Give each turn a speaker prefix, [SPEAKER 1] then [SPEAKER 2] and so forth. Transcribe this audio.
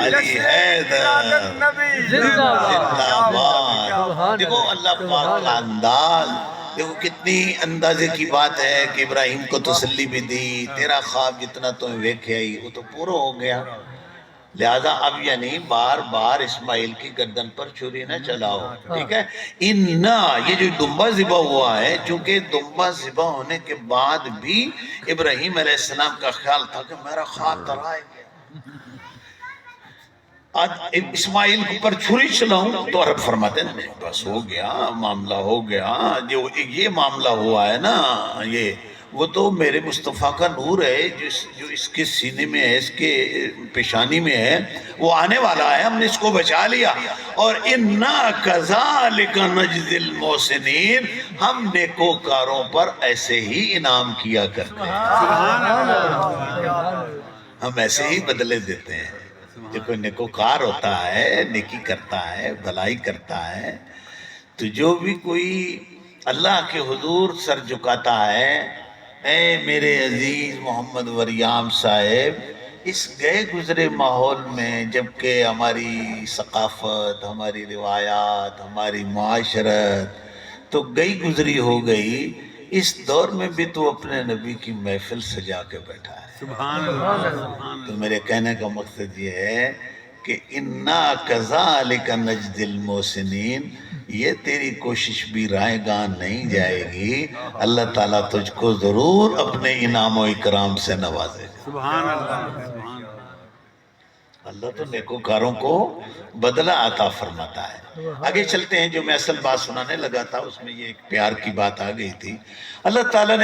[SPEAKER 1] علی حیدر زندہ باد۔ دیکھو اللہ پاک کا انداز، دیکھو کتنی اندازے کی بات ہے کہ ابراہیم کو تسلی بھی دی، تیرا خواب جتنا تمہیں ویکھے آئی وہ تو پورا ہو گیا، لہذا اب یعنی بار بار اسماعیل کی گردن پر چھری نہ چلاؤ، ٹھیک ہے؟ یہ جو دمبا ذبح ہوا ہے، چونکہ دمبا ذبح ہونے کے بعد بھی ابراہیم علیہ السلام کا خیال تھا کہ میرا خواب ترائے گیا، آج اسماعیل پر چھری چلاؤں تو عرب فرماتے ہیں نہیں بس ہو گیا، معاملہ ہو گیا، جو یہ معاملہ ہوا ہے نا، وہ تو میرے مصطفیٰ کا نور ہے جو اس کے سینے میں ہے، اس کے پیشانی میں ہے، وہ آنے والا ہے، ہم نے اس کو بچا لیا، اور اِنَّا كَذَلِكَ نَجْزِي الْمُحْسِنِينَ، ہم نیکوکاروں پر ایسے ہی انعام کیا کرتے ہیں، ہم ایسے ہی بدلے دیتے ہیں۔ جو کوئی نیکوکار ہوتا ہے، نیکی کرتا ہے، بھلائی کرتا ہے، تو جو بھی کوئی اللہ کے حضور سر جھکاتا ہے، اے میرے عزیز محمد وریام صاحب، اس گئے گزرے ماحول میں جبکہ ہماری ثقافت، ہماری روایات، ہماری معاشرت تو گئی گزری ہو گئی، اس دور میں بھی تو اپنے نبی کی محفل سجا کے بیٹھا ہے۔
[SPEAKER 2] سبحان اللہ،
[SPEAKER 1] تو میرے کہنے کا مقصد یہ ہے کہ اِنَّا كَذَلِكَ نَجْزِي الْمُحْسِنِينَ، یہ تیری کوشش بھی رائے گاہ نہیں جائے گی، اللہ تعالیٰ تجھ کو ضرور اپنے انعام و اکرام سے نوازے گا۔
[SPEAKER 2] سبحان اللہ، سبحان اللہ۔
[SPEAKER 1] اللہ تو نیکوکاروں کو بدلہ عطا فرماتا ہے۔ آگے چلتے ہیں، جو میں اصل بات سنانے لگا تھا اس میں یہ ایک پیار کی بات آ گئی تھی۔ اللہ تعالیٰ نے